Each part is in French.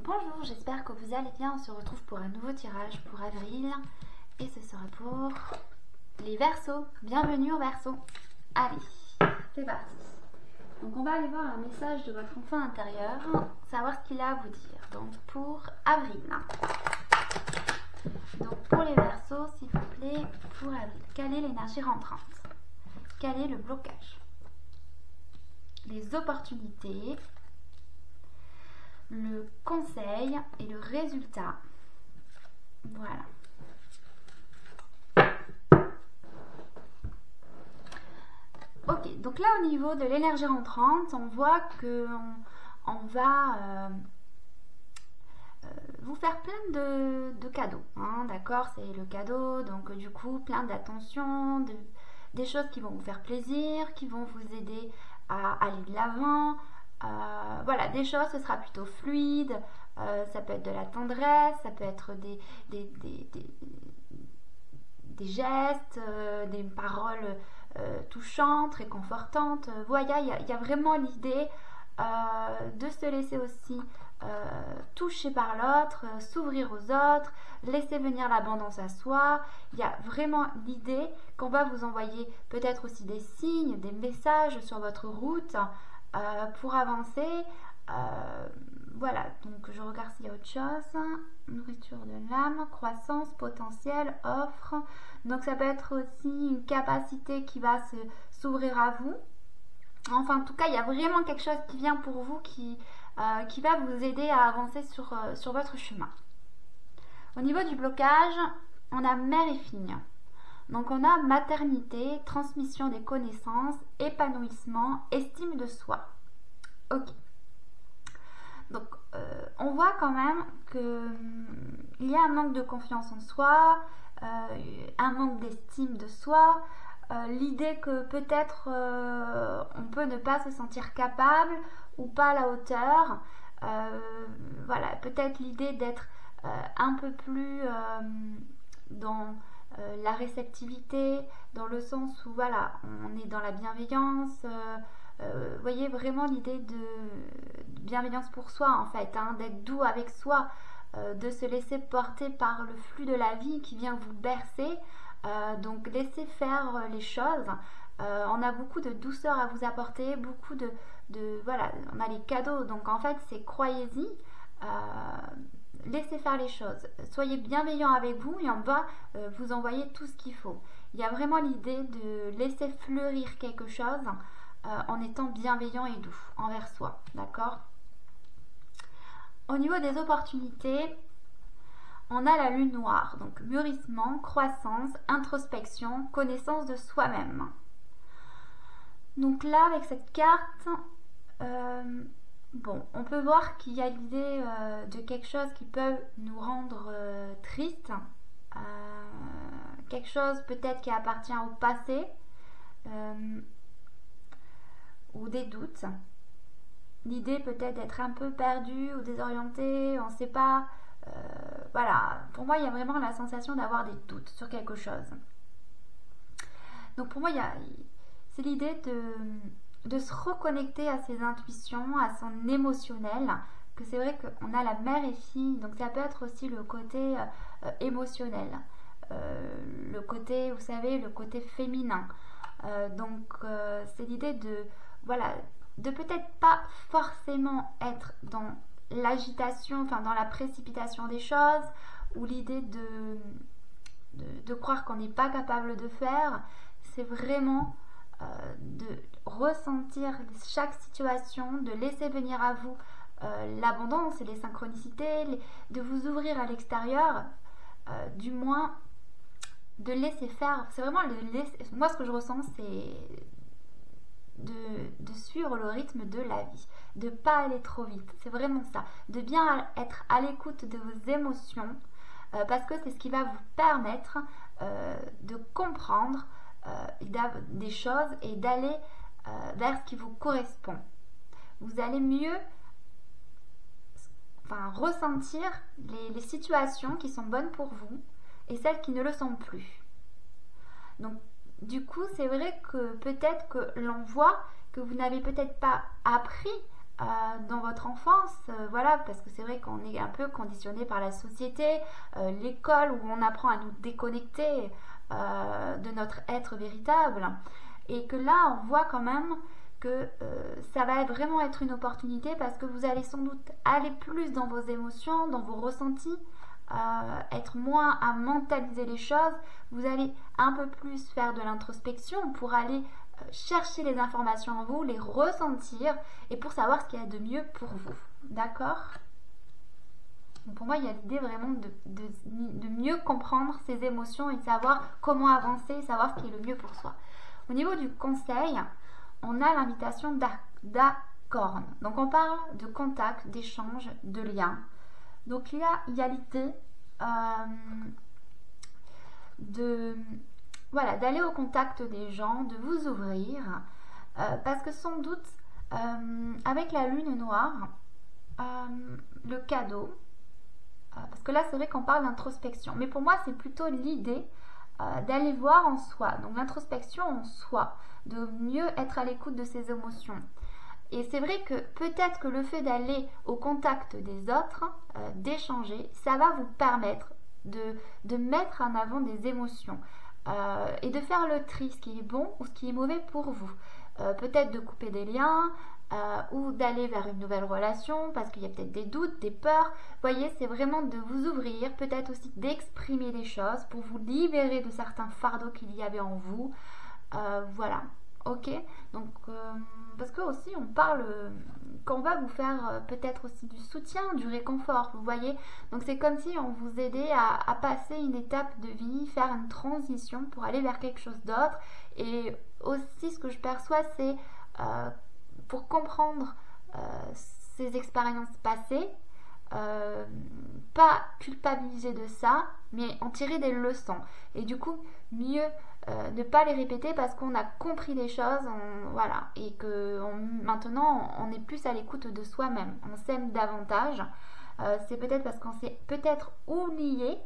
Bonjour, j'espère que vous allez bien. On se retrouve pour un nouveau tirage pour avril et ce sera pour les Verseaux. Bienvenue aux Verseaux. Allez, c'est parti. Donc on va aller voir un message de votre enfant intérieur, savoir ce qu'il a à vous dire. Donc pour avril. Donc pour les Verseaux, s'il vous plaît, pour avril, quelle est l'énergie rentrante? Quel est le blocage? Les opportunités, le conseil et le résultat. Voilà. Ok, donc là au niveau de l'énergie rentrante, on voit que on va vous faire plein de cadeaux, hein, d'accord? C'est le cadeau, donc du coup plein d'attention, des choses qui vont vous faire plaisir, qui vont vous aider à aller de l'avant. Voilà, des choses, ce sera plutôt fluide, ça peut être de la tendresse, ça peut être des gestes, des paroles touchantes, réconfortantes. Voilà, il y a vraiment l'idée de se laisser aussi toucher par l'autre, s'ouvrir aux autres, laisser venir l'abondance à soi. Il y a vraiment l'idée qu'on va vous envoyer peut-être aussi des signes, des messages sur votre route pour avancer. Voilà, donc je regarde s'il y a autre chose. Nourriture de l'âme, croissance, potentiel, offre. Donc ça peut être aussi une capacité qui va s'ouvrir à vous. Enfin, en tout cas, il y a vraiment quelque chose qui vient pour vous qui va vous aider à avancer sur votre chemin. Au niveau du blocage, on a mère et fille. Donc on a maternité, transmission des connaissances, épanouissement, estime de soi. Ok. Donc on voit quand même qu'il y a un manque de confiance en soi, un manque d'estime de soi, l'idée que peut-être on peut ne pas se sentir capable ou pas à la hauteur. Voilà, peut-être l'idée d'être un peu plus dans la réceptivité, dans le sens où voilà, on est dans la bienveillance. Vous voyez vraiment l'idée de bienveillance pour soi en fait, hein, d'être doux avec soi, de se laisser porter par le flux de la vie qui vient vous bercer. Donc laissez faire les choses. On a beaucoup de douceur à vous apporter, beaucoup de voilà, on a les cadeaux, donc en fait c'est croyez-y, laissez faire les choses, soyez bienveillant avec vous et on va vous envoyer tout ce qu'il faut. Il y a vraiment l'idée de laisser fleurir quelque chose en étant bienveillant et doux envers soi, d'accord? Au niveau des opportunités, on a la lune noire, donc mûrissement, croissance, introspection, connaissance de soi-même. Donc là, avec cette carte, bon, on peut voir qu'il y a l'idée de quelque chose qui peut nous rendre tristes, quelque chose peut-être qui appartient au passé, ou des doutes. L'idée peut-être d'être un peu perdu ou désorienté, on ne sait pas. Voilà, pour moi il y a vraiment la sensation d'avoir des doutes sur quelque chose. Donc pour moi c'est l'idée de se reconnecter à ses intuitions, à son émotionnel, que c'est vrai qu'on a la mère et fille, donc ça peut être aussi le côté émotionnel, le côté, vous savez, le côté féminin. Donc c'est l'idée de, voilà, de peut-être pas forcément être dans l'agitation, enfin dans la précipitation des choses, ou l'idée de croire qu'on n'est pas capable de faire. C'est vraiment de ressentir chaque situation, de laisser venir à vous l'abondance et les synchronicités, de vous ouvrir à l'extérieur, du moins de laisser faire. C'est vraiment moi ce que je ressens, c'est de suivre le rythme de la vie, de pas aller trop vite, c'est vraiment ça, de bien être à l'écoute de vos émotions, parce que c'est ce qui va vous permettre de comprendre des choses et d'aller vers ce qui vous correspond. Vous allez mieux ressentir les situations qui sont bonnes pour vous et celles qui ne le sont plus. Donc du coup, c'est vrai que peut-être que l'on voit que vous n'avez peut-être pas appris dans votre enfance, voilà, parce que c'est vrai qu'on est un peu conditionné par la société, l'école où on apprend à nous déconnecter de notre être véritable, et que là on voit quand même que ça va vraiment être une opportunité parce que vous allez sans doute aller plus dans vos émotions, dans vos ressentis, être moins à mentaliser les choses, vous allez un peu plus faire de l'introspection pour aller chercher les informations en vous, les ressentir et pour savoir ce qu'il y a de mieux pour vous. D'accord? Pour moi, il y a l'idée vraiment de mieux comprendre ses émotions et de savoir comment avancer, savoir ce qui est le mieux pour soi. Au niveau du conseil, on a l'invitation d'accorn. Donc on parle de contact, d'échange, de lien. Donc il y a l'idée d'aller au contact des gens, de vous ouvrir, parce que sans doute avec la lune noire, le cadeau, parce que là c'est vrai qu'on parle d'introspection, mais pour moi c'est plutôt l'idée d'aller voir en soi, donc l'introspection en soi, de mieux être à l'écoute de ses émotions. Et c'est vrai que peut-être que le fait d'aller au contact des autres, d'échanger, ça va vous permettre de mettre en avant des émotions et de faire le tri, ce qui est bon ou ce qui est mauvais pour vous. Peut-être de couper des liens ou d'aller vers une nouvelle relation parce qu'il y a peut-être des doutes, des peurs. Vous voyez, c'est vraiment de vous ouvrir, peut-être aussi d'exprimer les choses pour vous libérer de certains fardeaux qu'il y avait en vous. Voilà. Ok, donc parce que aussi on parle qu'on va vous faire peut-être aussi du soutien, du réconfort, vous voyez. Donc c'est comme si on vous aidait à passer une étape de vie, faire une transition pour aller vers quelque chose d'autre. Et aussi ce que je perçois, c'est pour comprendre ces expériences passées, pas culpabiliser de ça, mais en tirer des leçons. Et du coup, mieux ne pas les répéter parce qu'on a compris les choses, voilà, et que maintenant on est plus à l'écoute de soi-même, on s'aime davantage. C'est peut-être parce qu'on s'est peut-être oublié,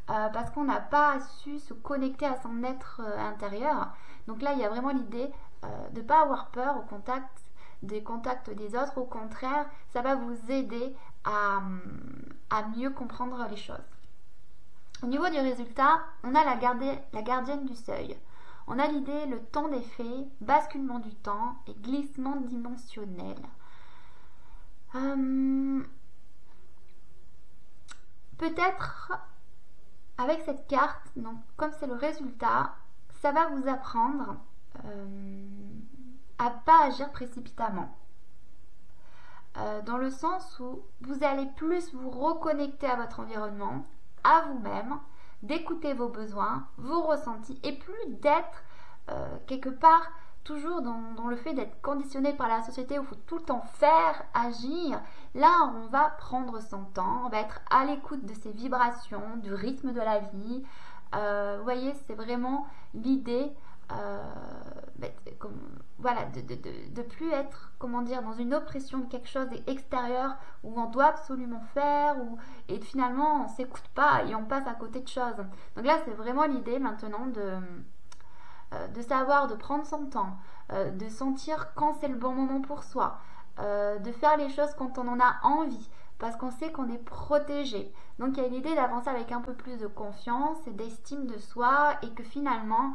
parce qu'on n'a pas su se connecter à son être intérieur. Donc là, il y a vraiment l'idée de ne pas avoir peur au contact des contacts des autres. Au contraire, ça va vous aider à mieux comprendre les choses. Au niveau du résultat, on a la gardienne du seuil. On a l'idée, le temps des fées, basculement du temps et glissement dimensionnel. Peut-être avec cette carte, donc comme c'est le résultat, ça va vous apprendre à pas agir précipitamment. Dans le sens où vous allez plus vous reconnecter à votre environnement, à vous-même, d'écouter vos besoins, vos ressentis, et plus d'être quelque part toujours dans le fait d'être conditionné par la société où il faut tout le temps faire, agir. Là, on va prendre son temps, on va être à l'écoute de ses vibrations, du rythme de la vie. Vous voyez, c'est vraiment l'idée de plus être, comment dire, dans une oppression de quelque chose extérieur où on doit absolument faire et finalement on s'écoute pas et on passe à côté de choses. Donc là c'est vraiment l'idée maintenant de savoir, de prendre son temps, de sentir quand c'est le bon moment pour soi, de faire les choses quand on en a envie parce qu'on sait qu'on est protégé. Donc il y a l'idée d'avancer avec un peu plus de confiance et d'estime de soi et que finalement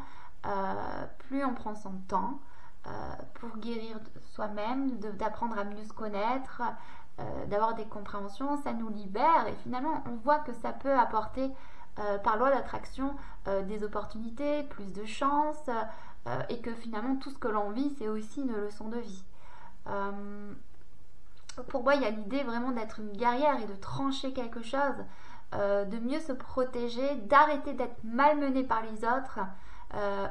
plus on prend son temps pour guérir soi-même, d'apprendre à mieux se connaître, d'avoir des compréhensions, ça nous libère et finalement on voit que ça peut apporter par loi d'attraction des opportunités, plus de chance et que finalement tout ce que l'on vit c'est aussi une leçon de vie. Pour moi il y a l'idée vraiment d'être une guerrière et de trancher quelque chose, de mieux se protéger, d'arrêter d'être malmenée par les autres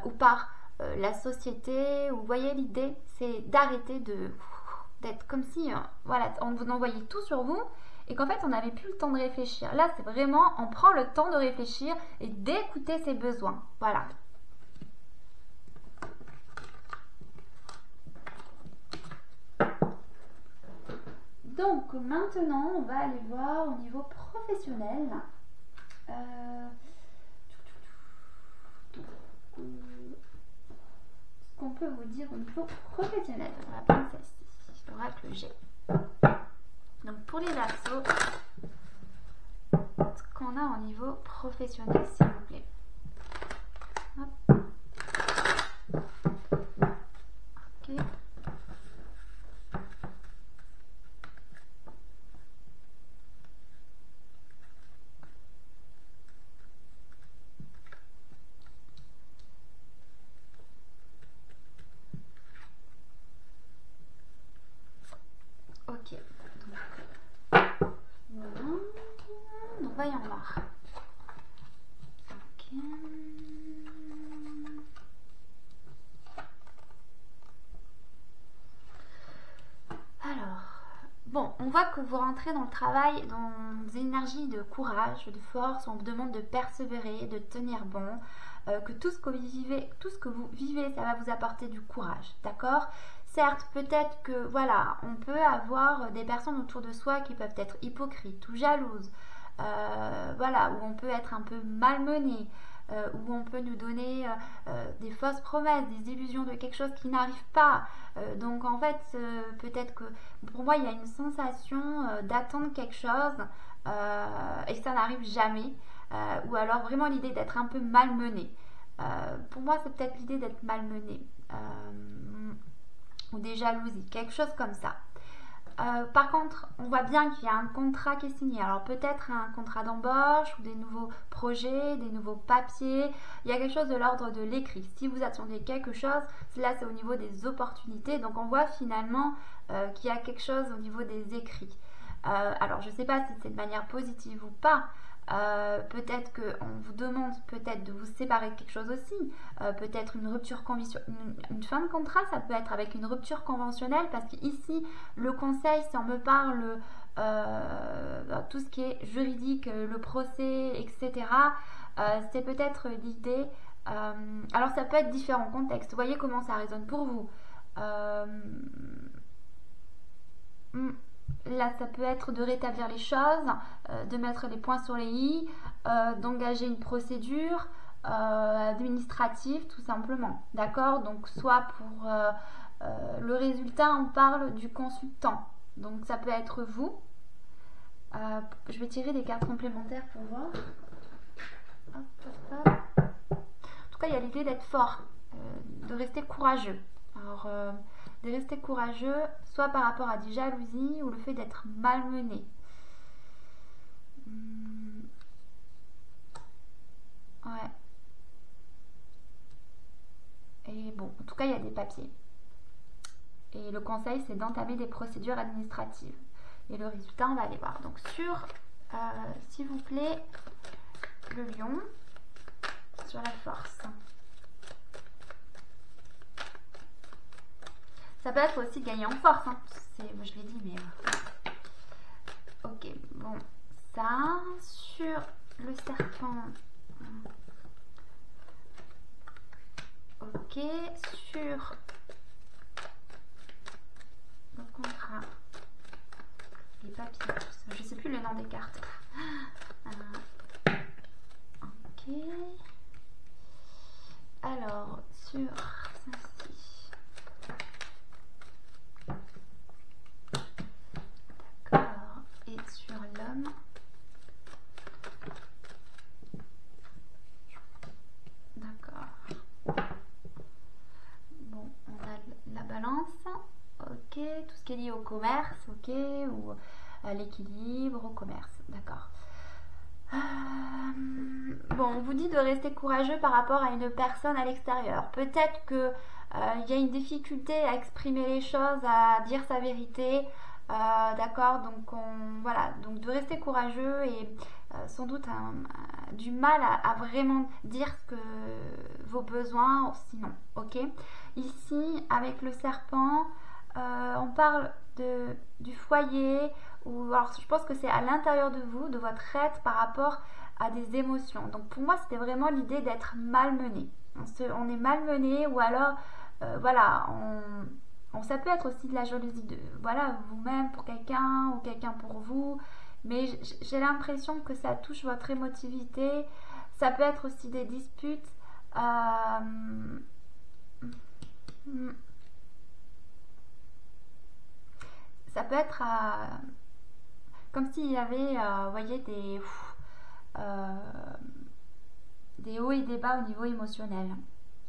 ou par la société. Vous voyez l'idée c'est d'arrêter d'être comme si on vous envoyait tout sur vous et qu'en fait on n'avait plus le temps de réfléchir. Là c'est vraiment on prend le temps de réfléchir et d'écouter ses besoins. Voilà. Donc maintenant on va aller voir au niveau professionnel. Ce qu'on peut vous dire au niveau professionnel. On va prendre celle-ci, l'oracle G. Donc pour les Verseaux, ce qu'on a au niveau professionnel, s'il vous plaît. Hop. Ok. Ok. Donc voyons voir. Ok. Alors, bon, on voit que vous rentrez dans le travail dans des énergies de courage, de force, on vous demande de persévérer, de tenir bon, que tout ce que vous vivez, ça va vous apporter du courage, d'accord? Certes, peut-être que, voilà, on peut avoir des personnes autour de soi qui peuvent être hypocrites ou jalouses, voilà, où on peut être un peu malmené, où on peut nous donner des fausses promesses, des illusions de quelque chose qui n'arrive pas. Donc en fait, peut-être que pour moi, il y a une sensation d'attendre quelque chose et ça n'arrive jamais. Ou alors vraiment l'idée d'être un peu malmené. Pour moi, c'est peut-être l'idée d'être malmené. Ou des jalousies, quelque chose comme ça. Par contre, on voit bien qu'il y a un contrat qui est signé. Alors peut-être un contrat d'embauche ou des nouveaux projets, des nouveaux papiers. Il y a quelque chose de l'ordre de l'écrit. Si vous attendez quelque chose, là c'est au niveau des opportunités. Donc on voit finalement qu'il y a quelque chose au niveau des écrits. Alors je ne sais pas si c'est de manière positive ou pas. Peut-être qu'on vous demande peut-être de vous séparer de quelque chose aussi. Peut-être une rupture conventionnelle, une fin de contrat, ça peut être avec une rupture conventionnelle parce qu'ici, le conseil, si on me parle tout ce qui est juridique, le procès, etc., c'est peut-être l'idée. Alors ça peut être différents contextes. Vous voyez comment ça résonne pour vous. Là, ça peut être de rétablir les choses, de mettre les points sur les i, d'engager une procédure administrative, tout simplement. D'accord? Donc, soit pour le résultat, on parle du consultant. Donc, ça peut être vous. Je vais tirer des cartes complémentaires pour voir. Hop, hop, hop. En tout cas, il y a l'idée d'être fort, de rester courageux. Alors, de rester courageux, soit par rapport à des jalousies ou le fait d'être malmené. Ouais. Et bon, en tout cas, il y a des papiers. Et le conseil, c'est d'entamer des procédures administratives. Et le résultat, on va aller voir. Donc, s'il vous plaît, le lion, sur la force. Ça peut être aussi gagner en force. Hein. Je l'ai dit, mais... Ok, bon. Ça, sur le serpent. Ok, sur le contrat. Les papiers, je sais plus le nom des cartes. Ok. Alors, sur ceci. D'accord. Et sur l'homme. D'accord. Bon, on a la balance. Ok. Tout ce qui est lié au commerce. Ok. Ou à l'équilibre, au commerce. D'accord. Bon, on vous dit de rester courageux par rapport à une personne à l'extérieur. Peut-être que y a une difficulté à exprimer les choses, à dire sa vérité. D'accord, donc voilà, donc de rester courageux et sans doute du mal à vraiment dire ce que vos besoins, sinon, ok. Ici, avec le serpent, on parle du foyer, ou alors je pense que c'est à l'intérieur de vous, de votre être par rapport à des émotions. Donc pour moi, c'était vraiment l'idée d'être malmené. On est malmené, ou alors, voilà, ça peut être aussi de la jalousie de, voilà, vous-même pour quelqu'un ou quelqu'un pour vous. Mais j'ai l'impression que ça touche votre émotivité. Ça peut être aussi des disputes. Ça peut être comme s'il y avait, vous voyez, des hauts et des bas au niveau émotionnel.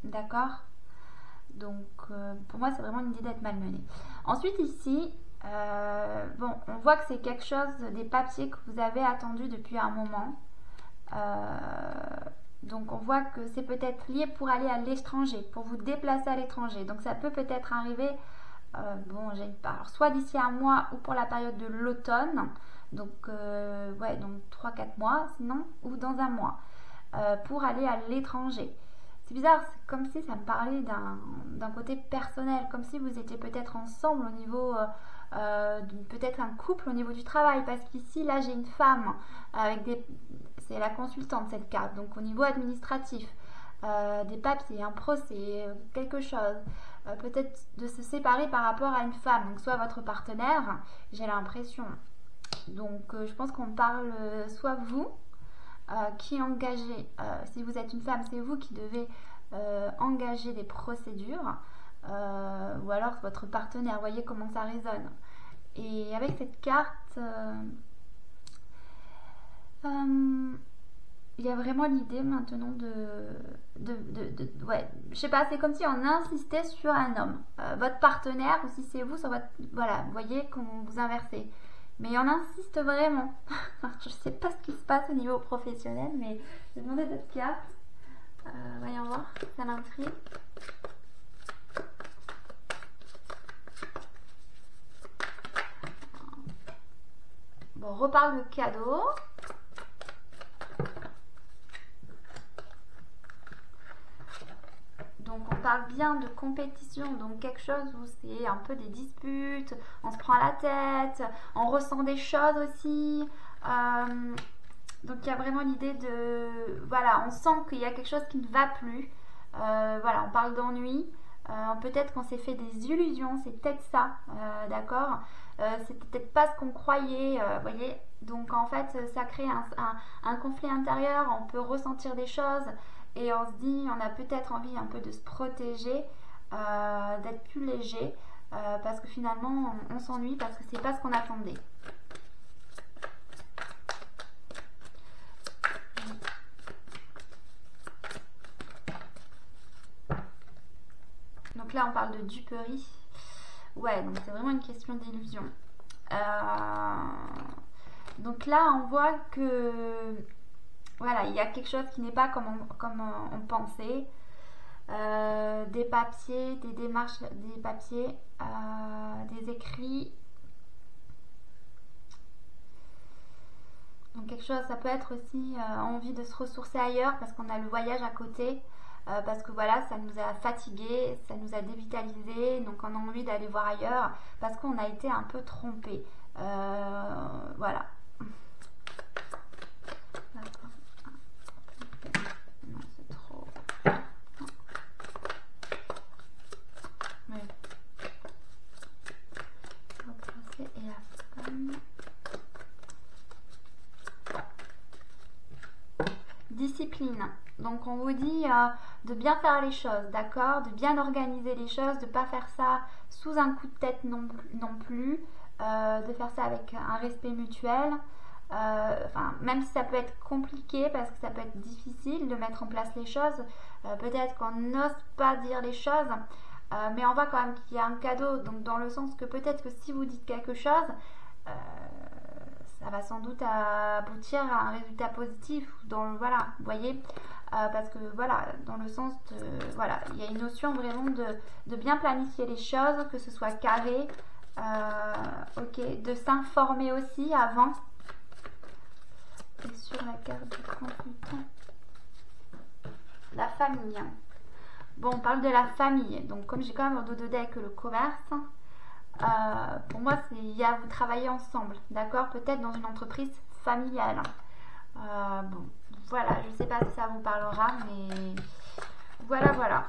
D'accord? Donc, pour moi, c'est vraiment une idée d'être malmené. Ensuite, ici, bon, on voit que c'est quelque chose, des papiers que vous avez attendus depuis un moment. Donc, on voit que c'est peut-être lié pour aller à l'étranger, pour vous déplacer à l'étranger. Donc, ça peut peut-être arriver, bon, j'ai une part, soit d'ici un mois ou pour la période de l'automne. Donc, ouais, donc 3-4 mois, sinon, ou dans un mois, pour aller à l'étranger. C'est bizarre, c'est comme si ça me parlait d'un côté personnel, comme si vous étiez peut-être ensemble au niveau, peut-être un couple au niveau du travail, parce qu'ici, là, j'ai une femme avec des... C'est la consultante, cette carte, donc au niveau administratif, des papiers, un procès, quelque chose, peut-être de se séparer par rapport à une femme, donc soit votre partenaire, j'ai l'impression. Donc, je pense qu'on parle soit vous, qui engagez, si vous êtes une femme, c'est vous qui devez engager des procédures, ou alors votre partenaire, voyez comment ça résonne. Et avec cette carte, il y a vraiment l'idée maintenant ouais, je sais pas, c'est comme si on insistait sur un homme, votre partenaire, ou si c'est vous sur votre, voilà, vous voyez comment vous inversez. Mais on insiste vraiment. Je ne sais pas ce qui se passe au niveau professionnel, mais j'ai demandé d'autres cartes. Voyons voir, ça m'intrigue. Bon, on reparle de cadeau. Donc on parle bien de compétition, donc quelque chose où c'est un peu des disputes, on se prend la tête, on ressent des choses aussi. Donc il y a vraiment l'idée de... Voilà, on sent qu'il y a quelque chose qui ne va plus. Voilà, on parle d'ennui. Peut-être qu'on s'est fait des illusions, c'est peut-être ça, d'accord? C'est peut-être pas ce qu'on croyait, vous voyez? Donc en fait, ça crée un conflit intérieur, on peut ressentir des choses. Et on se dit, on a peut-être envie un peu de se protéger, d'être plus léger, parce que finalement, on s'ennuie parce que c'est pas ce qu'on attendait. Donc là, on parle de duperie. Ouais, donc c'est vraiment une question d'illusion. Donc là, on voit que... Voilà, il y a quelque chose qui n'est pas comme on pensait. Des papiers, des démarches, des papiers, des écrits. Donc quelque chose, ça peut être aussi envie de se ressourcer ailleurs parce qu'on a le voyage à côté. Parce que voilà, ça nous a fatigués, ça nous a dévitalisés, donc on a envie d'aller voir ailleurs parce qu'on a été un peu trompés. Voilà. Discipline. Donc on vous dit de bien faire les choses, d'accord, de bien organiser les choses, de ne pas faire ça sous un coup de tête non plus, de faire ça avec un respect mutuel. Enfin, même si ça peut être compliqué parce que ça peut être difficile de mettre en place les choses, peut-être qu'on n'ose pas dire les choses, mais on voit quand même qu'il y a un cadeau, donc dans le sens que peut-être que si vous dites quelque chose, ça va sans doute aboutir à un résultat positif, voilà, vous voyez, parce que voilà, dans le sens de, voilà, il y a une notion vraiment de bien planifier les choses, que ce soit carré, ok, de s'informer aussi avant. Et sur la carte du consultant, la famille. Bon, on parle de la famille, donc comme j'ai quand même un dos de deck le commerce, pour moi, il y a vous travailler ensemble, d'accord? Peut-être dans une entreprise familiale. Bon, voilà, je ne sais pas si ça vous parlera, mais voilà, voilà.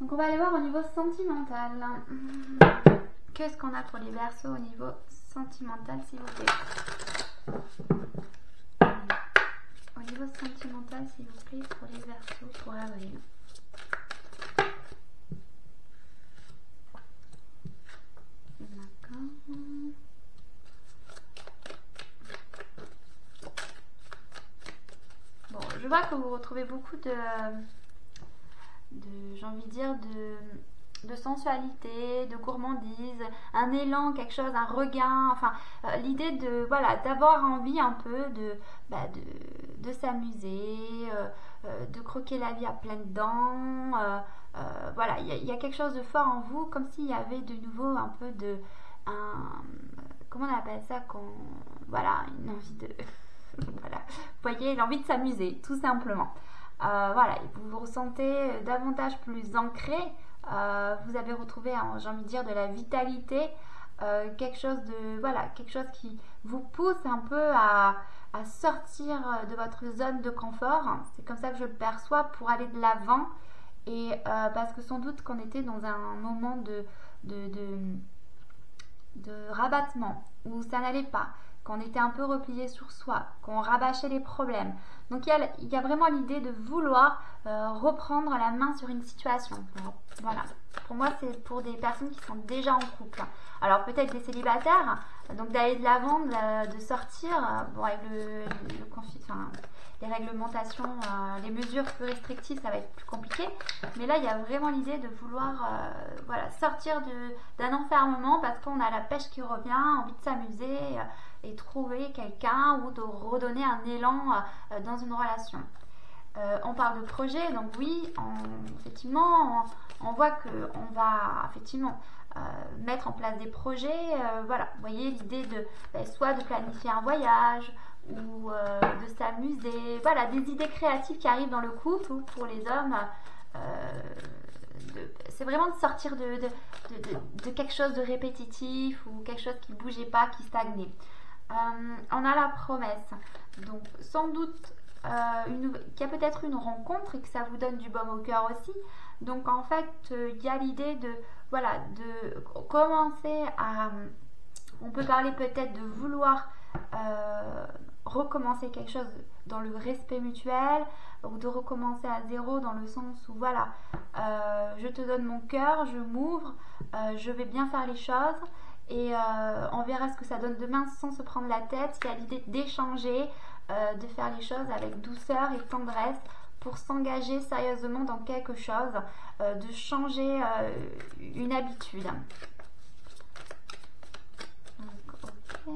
Donc, on va aller voir au niveau sentimental. Qu'est-ce qu'on a pour les Verseaux au niveau sentimental, s'il vous plaît? Au niveau sentimental, s'il vous plaît, pour les Verseaux, pour avril. D'accord. Bon, je vois que vous retrouvez beaucoup de j'ai envie de dire, de sensualité, de gourmandise, un élan, quelque chose, un regain, enfin, l'idée de, voilà, d'avoir envie un peu de s'amuser, de croquer la vie à pleines dents, voilà, il y a quelque chose de fort en vous, comme s'il y avait de nouveau un peu comment on appelle ça, voilà, une envie de, voilà, vous voyez, l'envie de s'amuser, tout simplement. Voilà, vous vous ressentez davantage plus ancré, vous avez retrouvé, j'ai envie de dire, de la vitalité, quelque chose de, voilà, quelque chose qui vous pousse un peu à sortir de votre zone de confort. C'est comme ça que je le perçois, pour aller de l'avant, et parce que sans doute qu'on était dans un moment de rabattement où ça n'allait pas, qu'on était un peu replié sur soi, qu'on rabâchait les problèmes. Donc il y a vraiment l'idée de vouloir reprendre la main sur une situation. Voilà. Pour moi, c'est pour des personnes qui sont déjà en couple. Alors peut-être des célibataires, donc d'aller de l'avant, de sortir, bon, avec les réglementations, les mesures plus restrictives, ça va être plus compliqué. Mais là, il y a vraiment l'idée de vouloir voilà, sortir d'un enfermement, parce qu'on a la pêche qui revient, envie de s'amuser et trouver quelqu'un, ou de redonner un élan dans une relation. On parle de projet, donc oui, effectivement, on voit qu'on va effectivement mettre en place des projets. Voilà, vous voyez l'idée de soit de planifier un voyage, ou de s'amuser. Voilà, des idées créatives qui arrivent dans le couple, ou pour les hommes. C'est vraiment de sortir de quelque chose de répétitif, ou quelque chose qui ne bougeait pas, qui stagnait. On a la promesse, donc sans doute qu'il y a peut-être une rencontre et que ça vous donne du baume au cœur aussi. Donc en fait, il y a l'idée de commencer à, on peut parler peut-être de vouloir recommencer quelque chose dans le respect mutuel, ou de recommencer à zéro, dans le sens où voilà, je te donne mon cœur, je m'ouvre, je vais bien faire les choses, et on verra ce que ça donne demain sans se prendre la tête. Il y a l'idée d'échanger, de faire les choses avec douceur et tendresse, pour s'engager sérieusement dans quelque chose, de changer une habitude. Donc, ok.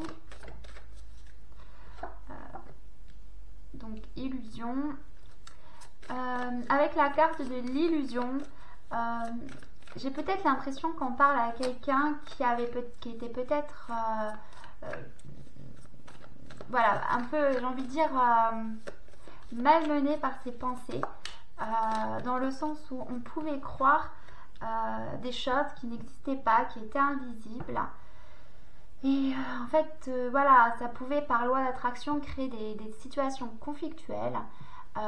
Donc illusion. Avec la carte de l'illusion, j'ai peut-être l'impression qu'on parle à quelqu'un qui était peut-être voilà, un peu, j'ai envie de dire, malmené par ses pensées, dans le sens où on pouvait croire des choses qui n'existaient pas, qui étaient invisibles. Et en fait, voilà, ça pouvait par loi d'attraction créer des situations conflictuelles.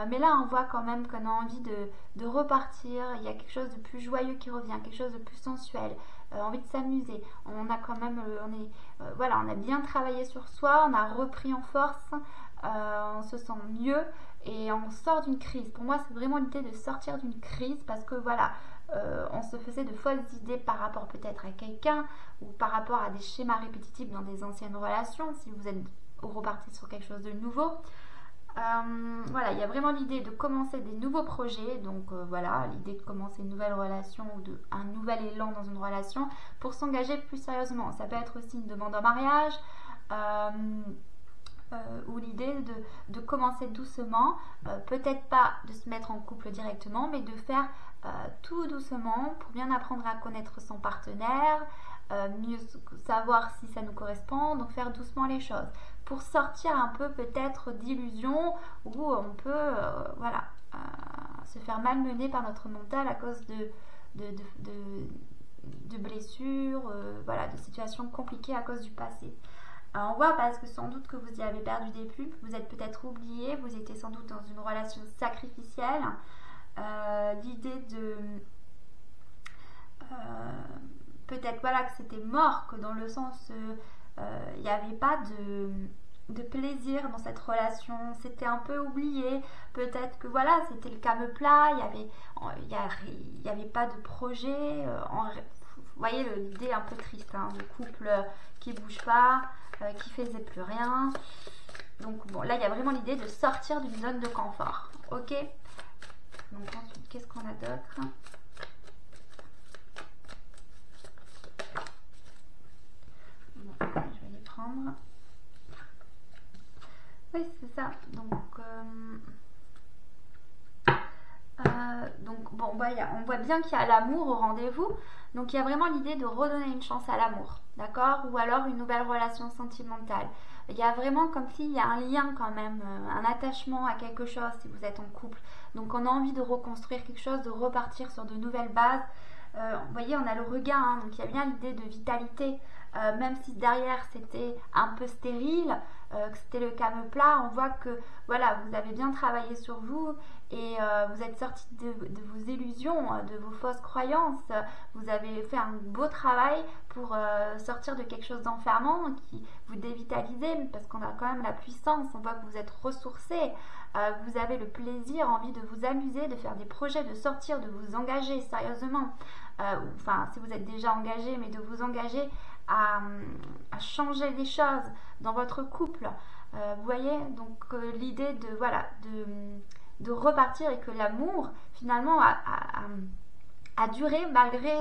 Mais là, on voit quand même qu'on a envie de repartir. Il y a quelque chose de plus joyeux qui revient, quelque chose de plus sensuel, envie de s'amuser. On a quand même, voilà, on a bien travaillé sur soi, on a repris en force, on se sent mieux et on sort d'une crise. Pour moi, c'est vraiment l'idée de sortir d'une crise, parce que voilà, on se faisait de folles idées par rapport peut-être à quelqu'un, ou par rapport à des schémas répétitifs dans des anciennes relations, si vous êtes reparti sur quelque chose de nouveau. Voilà, il y a vraiment l'idée de commencer des nouveaux projets, donc voilà, l'idée de commencer une nouvelle relation, ou un nouvel élan dans une relation, pour s'engager plus sérieusement. Ça peut être aussi une demande en mariage, ou l'idée de commencer doucement, peut-être pas de se mettre en couple directement, mais de faire tout doucement, pour bien apprendre à connaître son partenaire, mieux savoir si ça nous correspond, donc faire doucement les choses, pour sortir un peu peut-être d'illusions où on peut voilà, se faire malmener par notre mental à cause de blessures, voilà, de situations compliquées à cause du passé. Alors on voit, parce que sans doute que vous y avez perdu des plumes, vous êtes peut-être oublié, vous étiez sans doute dans une relation sacrificielle. L'idée de peut-être voilà, que c'était mort, que dans le sens il n'y avait pas de plaisir dans cette relation, c'était un peu oublié, peut-être que voilà, c'était le calme plat, il y avait pas de projet, vous voyez l'idée un peu triste, hein, le couple qui bouge pas, qui faisait plus rien. Donc bon, là il y a vraiment l'idée de sortir d'une zone de confort, ok? Donc ensuite, qu'est-ce qu'on a d'autre? Bon, je vais les prendre. Oui, c'est ça. Donc bon, voilà, on voit bien qu'il y a l'amour au rendez-vous. Donc il y a vraiment l'idée de redonner une chance à l'amour, d'accord? Ou alors une nouvelle relation sentimentale. Il y a vraiment comme s'il y a un lien quand même, un attachement à quelque chose si vous êtes en couple. Donc on a envie de reconstruire quelque chose, de repartir sur de nouvelles bases. Vous voyez, on a le regain, hein, donc il y a bien l'idée de vitalité. Même si derrière c'était un peu stérile, que c'était le calme plat, on voit que voilà, vous avez bien travaillé sur vous et vous êtes sorti de vos illusions, de vos fausses croyances. Vous avez fait un beau travail pour sortir de quelque chose d'enfermant qui vous dévitalisez parce qu'on a quand même la puissance, on voit que vous êtes ressourcé, vous avez le plaisir, envie de vous amuser, de faire des projets, de sortir, de vous engager sérieusement. Enfin, si vous êtes déjà engagé, mais de vous engager à changer les choses dans votre couple. Vous voyez, donc l'idée de voilà de repartir et que l'amour finalement a duré malgré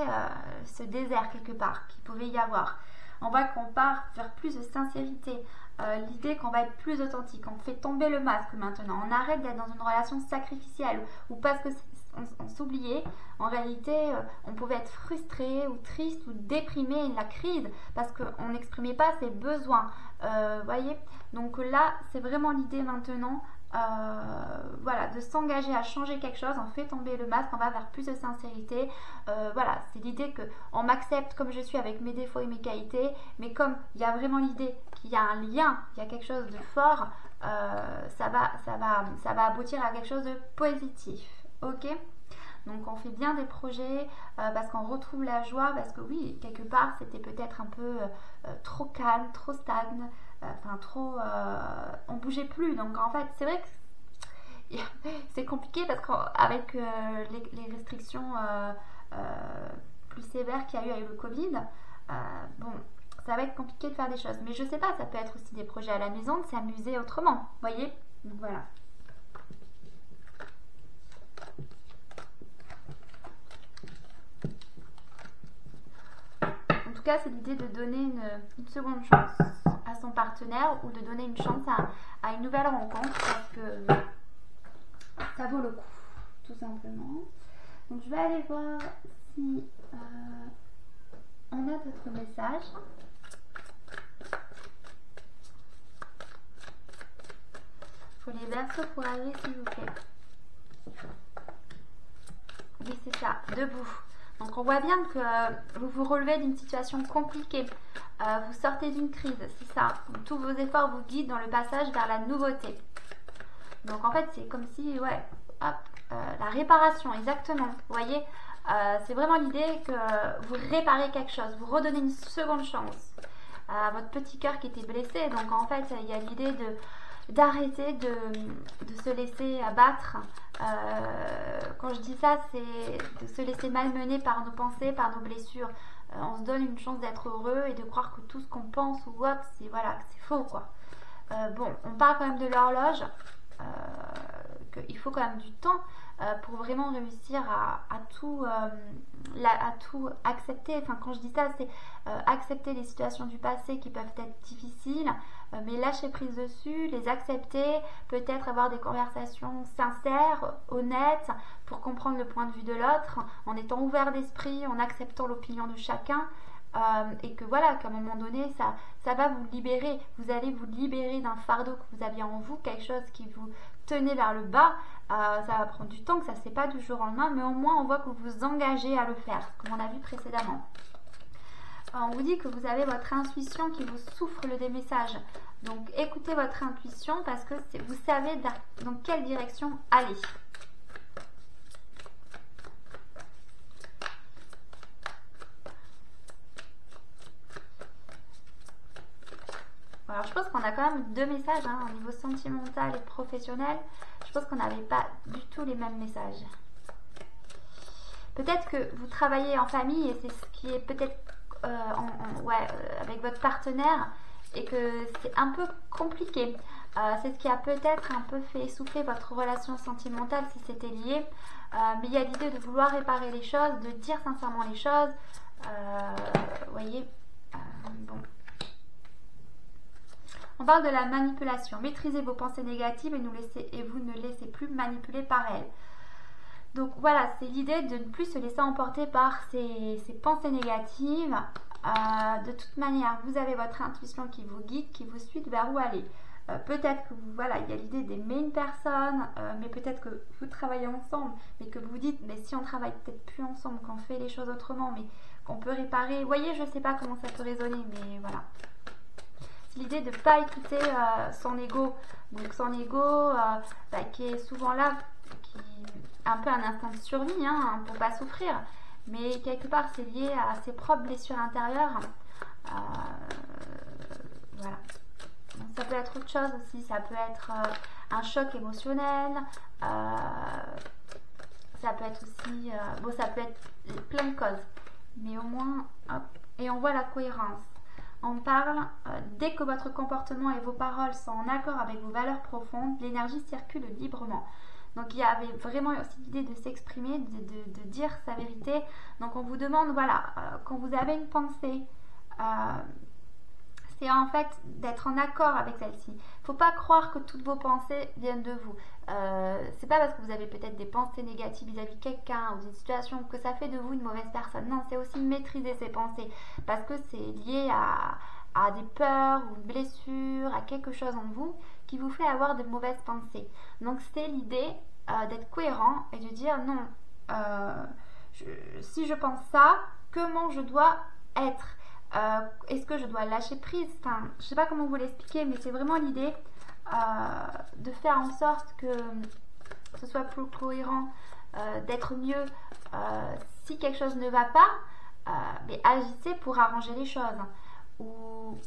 ce désert quelque part qu'il pouvait y avoir. On voit qu'on part vers plus de sincérité, l'idée qu'on va être plus authentique, on fait tomber le masque maintenant, on arrête d'être dans une relation sacrificielle ou parce que on s'oubliait, en réalité on pouvait être frustré ou triste ou déprimé, la crise, parce qu'on n'exprimait pas ses besoins, voyez, donc là c'est vraiment l'idée maintenant, voilà, de s'engager à changer quelque chose, on fait tomber le masque, on va vers plus de sincérité, voilà, c'est l'idée que on m'accepte comme je suis avec mes défauts et mes qualités, mais comme il y a vraiment l'idée qu'il y a un lien, il y a quelque chose de fort, ça va aboutir à quelque chose de positif. Ok, donc on fait bien des projets parce qu'on retrouve la joie, parce que oui, quelque part c'était peut-être un peu trop calme, trop stagne, enfin trop, on bougeait plus. Donc en fait c'est vrai que c'est compliqué parce qu'avec les restrictions plus sévères qu'il y a eu avec le Covid, bon, ça va être compliqué de faire des choses. Mais je sais pas, ça peut être aussi des projets à la maison, de s'amuser autrement, voyez. Donc voilà. En tout cas, c'est l'idée de donner une seconde chance à son partenaire ou de donner une chance à une nouvelle rencontre parce que ça vaut le coup, tout simplement. Donc je vais aller voir si on a d'autres messages. Pour les versos pour aller s'il vous plaît. Oui, c'est ça, debout. Donc on voit bien que vous vous relevez d'une situation compliquée, vous sortez d'une crise, c'est ça. Donc, tous vos efforts vous guident dans le passage vers la nouveauté. Donc en fait c'est comme si, ouais, hop, la réparation, exactement. Vous voyez, c'est vraiment l'idée que vous réparez quelque chose, vous redonnez une seconde chance à votre petit cœur qui était blessé. Donc en fait il y a l'idée d'arrêter de se laisser abattre. Quand je dis ça, c'est de se laisser malmener par nos pensées, par nos blessures. On se donne une chance d'être heureux et de croire que tout ce qu'on pense ou autre, c'est voilà, c'est faux quoi. Bon, on parle quand même de l'horloge, qu'il faut quand même du temps pour vraiment réussir à tout accepter. Enfin, quand je dis ça, c'est accepter les situations du passé qui peuvent être difficiles, mais lâcher prise dessus, les accepter, peut-être avoir des conversations sincères, honnêtes, pour comprendre le point de vue de l'autre, en étant ouvert d'esprit, en acceptant l'opinion de chacun. Et que voilà, qu'à un moment donné, ça va vous libérer. Vous allez vous libérer d'un fardeau que vous aviez en vous, quelque chose qui vous tenait vers le bas. Ça va prendre du temps, que ça ne se fait pas du jour au lendemain, mais au moins on voit que vous vous engagez à le faire, comme on a vu précédemment. On vous dit que vous avez votre intuition qui vous souffle des messages. Donc écoutez votre intuition parce que vous savez dans quelle direction aller. Alors je pense qu'on a quand même 2 messages hein, au niveau sentimental et professionnel. Je pense qu'on n'avait pas du tout les mêmes messages. Peut-être que vous travaillez en famille et c'est ce qui est peut-être avec votre partenaire et que c'est un peu compliqué. C'est ce qui a peut-être un peu fait essouffler votre relation sentimentale si c'était lié. Mais il y a l'idée de vouloir réparer les choses, de dire sincèrement les choses. Vous voyez, bon. On parle de la manipulation. Maîtrisez vos pensées négatives et vous ne laissez plus manipuler par elles. Donc voilà, c'est l'idée de ne plus se laisser emporter par ces pensées négatives. De toute manière, vous avez votre intuition qui vous guide, qui vous suit vers où aller. Peut-être que vous, voilà, il y a l'idée d'aimer une personne, mais peut-être que vous travaillez ensemble, mais que vous vous dites, mais si on travaille peut-être plus ensemble, qu'on fait les choses autrement, mais qu'on peut réparer. Vous voyez, je ne sais pas comment ça peut résonner, mais voilà. C'est l'idée de ne pas écouter son ego. Donc son ego, qui est souvent là, qui est un peu un instinct de survie, hein, pour ne pas souffrir. Mais quelque part, c'est lié à ses propres blessures intérieures. Voilà. Donc, ça peut être autre chose aussi. Ça peut être un choc émotionnel. Ça peut être aussi... bon, ça peut être plein de causes. Mais au moins... Hop, et on voit la cohérence. On parle, dès que votre comportement et vos paroles sont en accord avec vos valeurs profondes, l'énergie circule librement. Donc il y avait vraiment aussi l'idée de s'exprimer, de dire sa vérité. Donc on vous demande, voilà, quand vous avez une pensée, c'est en fait d'être en accord avec celle-ci. Il ne faut pas croire que toutes vos pensées viennent de vous. C'est pas parce que vous avez peut-être des pensées négatives vis-à-vis de quelqu'un ou d'une situation que ça fait de vous une mauvaise personne. Non, c'est aussi maîtriser ses pensées parce que c'est lié à des peurs ou une blessure, à quelque chose en vous qui vous fait avoir de mauvaises pensées. Donc c'est l'idée d'être cohérent et de dire non, si je pense ça, comment je dois être? Est-ce que je dois lâcher prise? Enfin, je ne sais pas comment vous l'expliquer, mais c'est vraiment l'idée de faire en sorte que ce soit plus cohérent, d'être mieux. Si quelque chose ne va pas, mais agissez pour arranger les choses. Ou,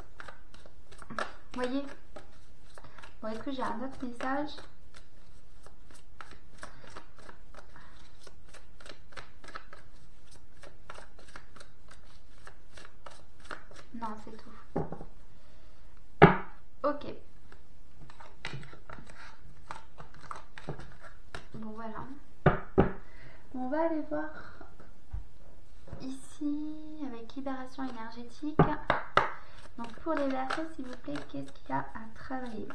vous voyez? Bon, est-ce que j'ai un autre message? Non, c'est tout. Ok. Bon, voilà. On va aller voir ici avec libération énergétique. Donc pour les Verseaux, s'il vous plaît, qu'est-ce qu'il y a à travailler?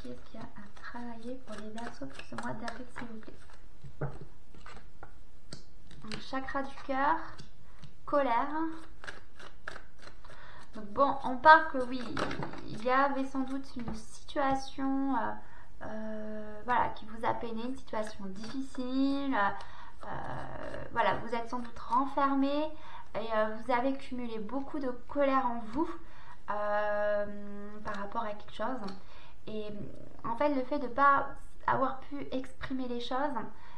Qu'est-ce qu'il y a à travailler pour les Verseaux pour ce mois d'avril, s'il vous plaît? Donc, chakra du cœur, colère. Donc bon, on parle que oui, il y avait sans doute une situation voilà, qui vous a peiné, une situation difficile. Voilà, vous êtes sans doute renfermé et vous avez cumulé beaucoup de colère en vous par rapport à quelque chose. Et en fait, le fait de ne pas avoir pu exprimer les choses,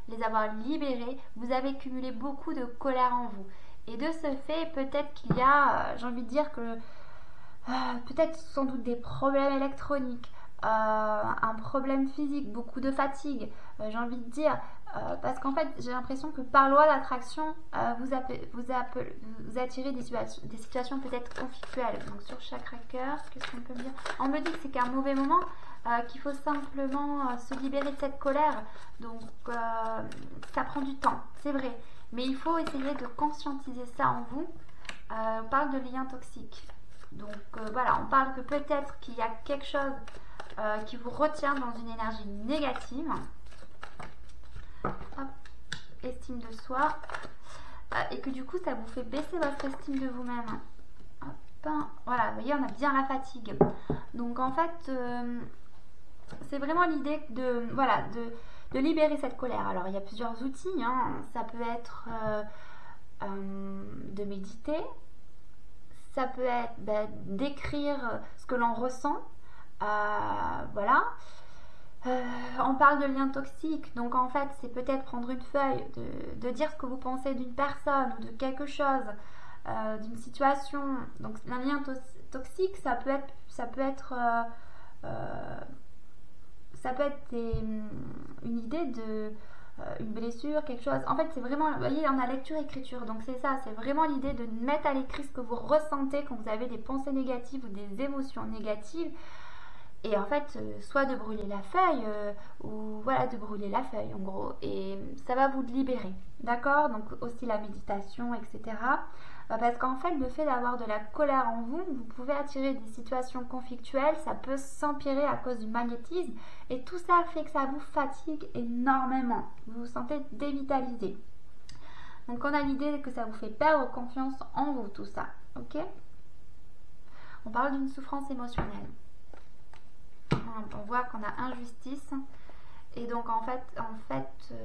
les avoir libérées, vous avez cumulé beaucoup de colère en vous. Et de ce fait, peut-être qu'il y a, j'ai envie de dire que peut-être sans doute des problèmes électroniques, un problème physique, beaucoup de fatigue, j'ai envie de dire, parce qu'en fait j'ai l'impression que par loi d'attraction vous attirez des situations peut-être conflictuelles. Donc sur chakra cœur, qu'est-ce qu'on peut me dire? On me dit que c'est qu'un mauvais moment, qu'il faut simplement se libérer de cette colère. Donc ça prend du temps, c'est vrai, mais il faut essayer de conscientiser ça en vous. On parle de liens toxiques. Donc voilà, on parle que peut-être qu'il y a quelque chose qui vous retient dans une énergie négative. Hop, estime de soi. Et que du coup, ça vous fait baisser votre estime de vous-même. Hop, voilà, vous voyez, on a bien la fatigue. Donc en fait, c'est vraiment l'idée de, voilà, de libérer cette colère. Alors il y a plusieurs outils, hein. Ça peut être de méditer. Ça peut être d'écrire ce que l'on ressent. Voilà. On parle de liens toxiques. Donc en fait, c'est peut-être prendre une feuille, de dire ce que vous pensez d'une personne ou de quelque chose. d'une situation. Donc un lien toxique, ça peut être une idée de une blessure, quelque chose. En fait, c'est vraiment, vous voyez, on a lecture-écriture. Donc c'est ça, c'est vraiment l'idée de mettre à l'écrit ce que vous ressentez quand vous avez des pensées négatives ou des émotions négatives. Et en fait, soit de brûler la feuille, ou voilà, de brûler la feuille en gros. Et ça va vous libérer. D'accord? Donc aussi la méditation, etc. Parce qu'en fait, le fait d'avoir de la colère en vous, vous pouvez attirer des situations conflictuelles, ça peut s'empirer à cause du magnétisme. Et tout ça fait que ça vous fatigue énormément. Vous vous sentez dévitalisé. Donc on a l'idée que ça vous fait perdre confiance en vous, tout ça. Ok? On parle d'une souffrance émotionnelle. On voit qu'on a injustice et donc en fait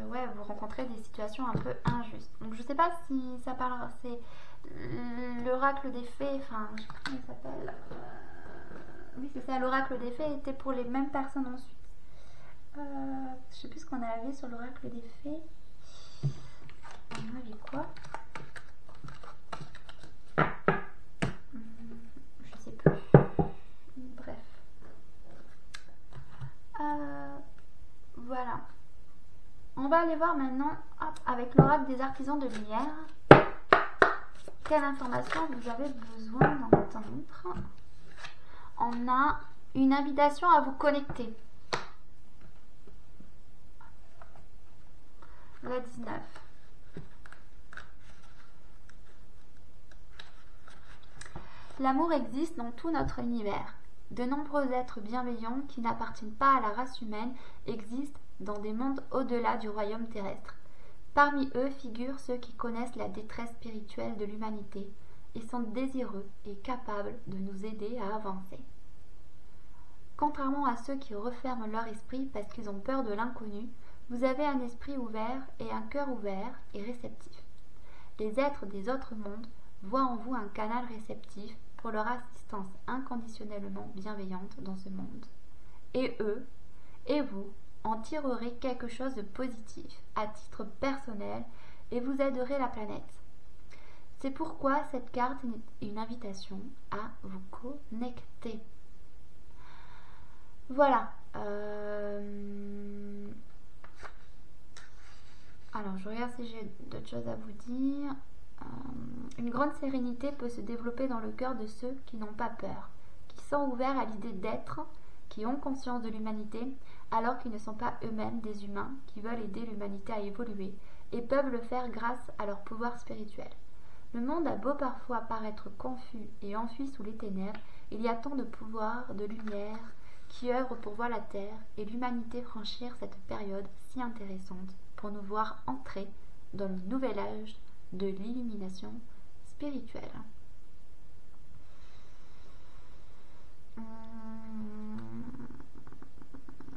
ouais, vous rencontrez des situations un peu injustes. Donc je sais pas si ça parle, c'est l'oracle des fées, enfin je sais pas comment il s'appelle, oui c'est ça, l'oracle des fées était pour les mêmes personnes ensuite. Je sais plus ce qu'on avait sur l'oracle des fées. On avait quoi? Je sais plus. Bref. Voilà. On va aller voir maintenant avec l'oracle des artisans de lumière. Quelle information vous avez besoin d'entendre? On a une invitation à vous connecter. La 19. L'amour existe dans tout notre univers. De nombreux êtres bienveillants qui n'appartiennent pas à la race humaine existent dans des mondes au-delà du royaume terrestre. Parmi eux figurent ceux qui connaissent la détresse spirituelle de l'humanité et sont désireux et capables de nous aider à avancer. Contrairement à ceux qui referment leur esprit parce qu'ils ont peur de l'inconnu, vous avez un esprit ouvert et un cœur ouvert et réceptif. Les êtres des autres mondes voient en vous un canal réceptif pour leur assistance inconditionnellement bienveillante dans ce monde. Et eux, et vous, en tirerez quelque chose de positif à titre personnel et vous aiderez la planète. C'est pourquoi cette carte est une invitation à vous connecter. Voilà. Alors, je regarde si j'ai d'autres choses à vous dire. Une grande sérénité peut se développer dans le cœur de ceux qui n'ont pas peur, qui sont ouverts à l'idée d'être, qui ont conscience de l'humanité, alors qu'ils ne sont pas eux-mêmes des humains qui veulent aider l'humanité à évoluer et peuvent le faire grâce à leur pouvoir spirituel. Le monde a beau parfois paraître confus et enfui sous les ténèbres, il y a tant de pouvoir, de lumière qui œuvrent pour voir la Terre et l'humanité franchir cette période si intéressante pour nous voir entrer dans le nouvel âge de l'illumination spirituelle.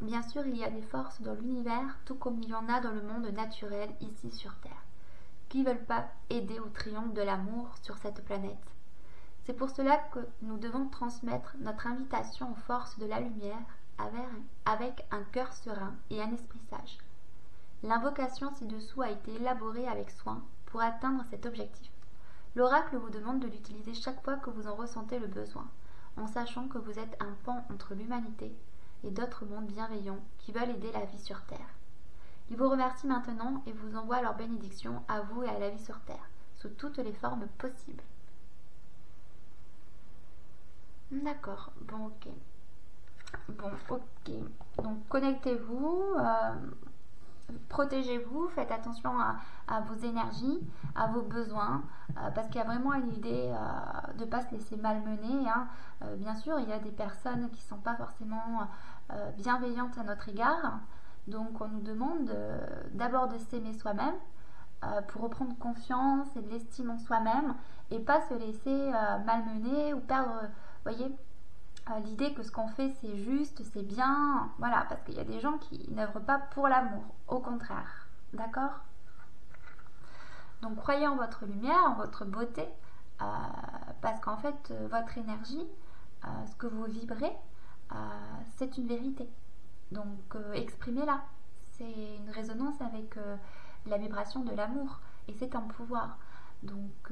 Bien sûr, il y a des forces dans l'univers, tout comme il y en a dans le monde naturel ici sur Terre, qui ne veulent pas aider au triomphe de l'amour sur cette planète. C'est pour cela que nous devons transmettre notre invitation aux forces de la lumière avec un cœur serein et un esprit sage. L'invocation ci-dessous a été élaborée avec soin pour atteindre cet objectif. L'oracle vous demande de l'utiliser chaque fois que vous en ressentez le besoin, en sachant que vous êtes un pan entre l'humanité et d'autres mondes bienveillants qui veulent aider la vie sur Terre. Il vous remercie maintenant et vous envoie leur bénédiction à vous et à la vie sur Terre, sous toutes les formes possibles. D'accord, bon ok. Donc connectez-vous, protégez-vous, faites attention à vos énergies, à vos besoins, parce qu'il y a vraiment une idée de ne pas se laisser malmener. Bien sûr, il y a des personnes qui ne sont pas forcément bienveillantes à notre égard, donc on nous demande d'abord de s'aimer soi-même pour reprendre confiance et de l'estime en soi-même et pas se laisser malmener ou perdre, voyez, l'idée que ce qu'on fait c'est juste, c'est bien, voilà, parce qu'il y a des gens qui n'œuvrent pas pour l'amour, au contraire, d'accord? Donc croyez en votre lumière, en votre beauté, parce qu'en fait votre énergie, ce que vous vibrez, c'est une vérité, donc exprimez-la, c'est une résonance avec la vibration de l'amour et c'est un pouvoir. Donc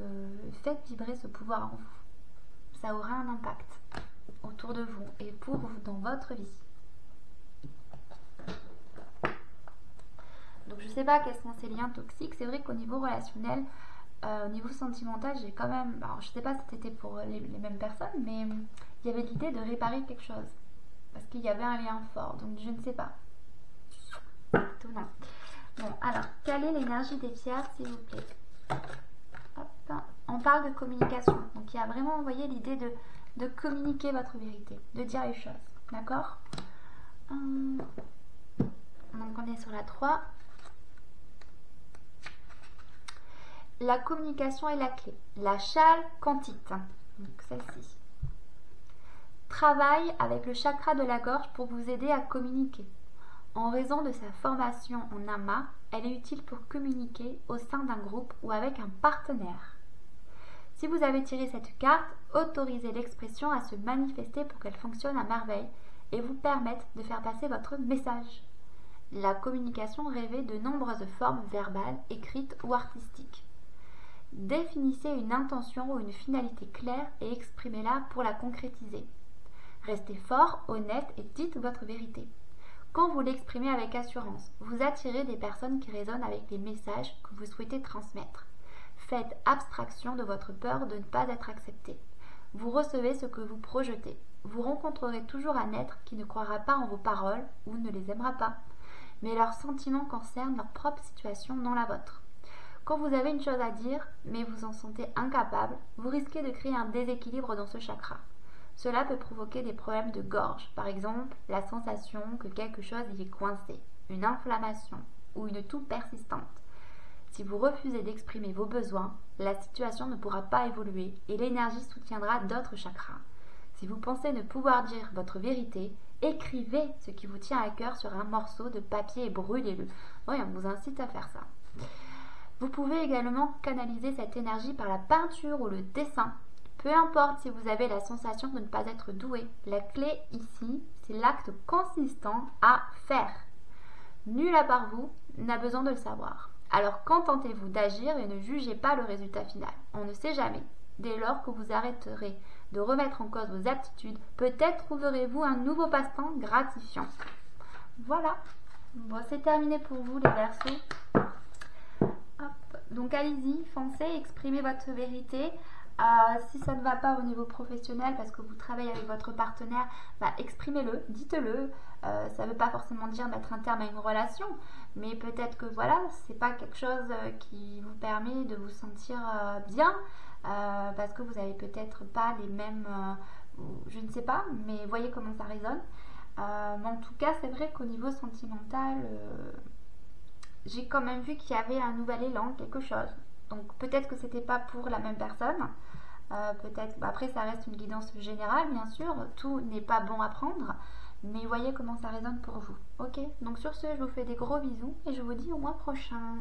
faites vibrer ce pouvoir en vous. Ça aura un impact autour de vous et pour vous dans votre vie. Donc je sais pas quels sont ces liens toxiques. C'est vrai qu'au niveau relationnel, au niveau sentimental, j'ai quand même... Alors je sais pas si c'était pour les mêmes personnes, mais il y avait l'idée de réparer quelque chose. Parce qu'il y avait un lien fort. Donc je ne sais pas. Étonnant. Bon, alors, quelle est l'énergie des pierres, s'il vous plaît? Hop, on parle de communication. Donc il y a vraiment, vous voyez, l'idée de communiquer votre vérité, de dire les choses. D'accord? Donc on est sur la 3. La communication est la clé. La chalcantite. Donc celle-ci. Travaille avec le chakra de la gorge pour vous aider à communiquer. En raison de sa formation en amas, elle est utile pour communiquer au sein d'un groupe ou avec un partenaire. Si vous avez tiré cette carte, autorisez l'expression à se manifester pour qu'elle fonctionne à merveille et vous permette de faire passer votre message. La communication revêt de nombreuses formes verbales, écrites ou artistiques. Définissez une intention ou une finalité claire et exprimez-la pour la concrétiser. Restez fort, honnête et dites votre vérité. Quand vous l'exprimez avec assurance, vous attirez des personnes qui résonnent avec les messages que vous souhaitez transmettre. Faites abstraction de votre peur de ne pas être accepté. Vous recevez ce que vous projetez. Vous rencontrerez toujours un être qui ne croira pas en vos paroles ou ne les aimera pas. Mais leurs sentiments concernent leur propre situation, non la vôtre. Quand vous avez une chose à dire, mais vous en sentez incapable, vous risquez de créer un déséquilibre dans ce chakra. Cela peut provoquer des problèmes de gorge, par exemple la sensation que quelque chose y est coincé, une inflammation ou une toux persistante. Si vous refusez d'exprimer vos besoins, la situation ne pourra pas évoluer et l'énergie soutiendra d'autres chakras. Si vous pensez ne pouvoir dire votre vérité, écrivez ce qui vous tient à cœur sur un morceau de papier et brûlez-le. Oui, on vous incite à faire ça. Vous pouvez également canaliser cette énergie par la peinture ou le dessin. Peu importe si vous avez la sensation de ne pas être doué, la clé ici, c'est l'acte consistant à faire. Nul à part vous n'a besoin de le savoir. Alors contentez-vous d'agir et ne jugez pas le résultat final. On ne sait jamais. Dès lors que vous arrêterez de remettre en cause vos aptitudes, peut-être trouverez-vous un nouveau passe-temps gratifiant. Voilà. Bon, c'est terminé pour vous les Verseaux. Hop. Donc allez-y, foncez, exprimez votre vérité. Si ça ne va pas au niveau professionnel parce que vous travaillez avec votre partenaire, exprimez-le, dites-le. Ça ne veut pas forcément dire mettre un terme à une relation, mais peut-être que voilà, c'est pas quelque chose qui vous permet de vous sentir bien parce que vous n'avez peut-être pas les mêmes, je ne sais pas, mais voyez comment ça résonne. Mais en tout cas, c'est vrai qu'au niveau sentimental, j'ai quand même vu qu'il y avait un nouvel élan, quelque chose. Donc peut-être que c'était pas pour la même personne. Peut-être, après ça reste une guidance générale bien sûr, tout n'est pas bon à prendre, mais voyez comment ça résonne pour vous. Ok, donc sur ce, je vous fais des gros bisous et je vous dis au mois prochain.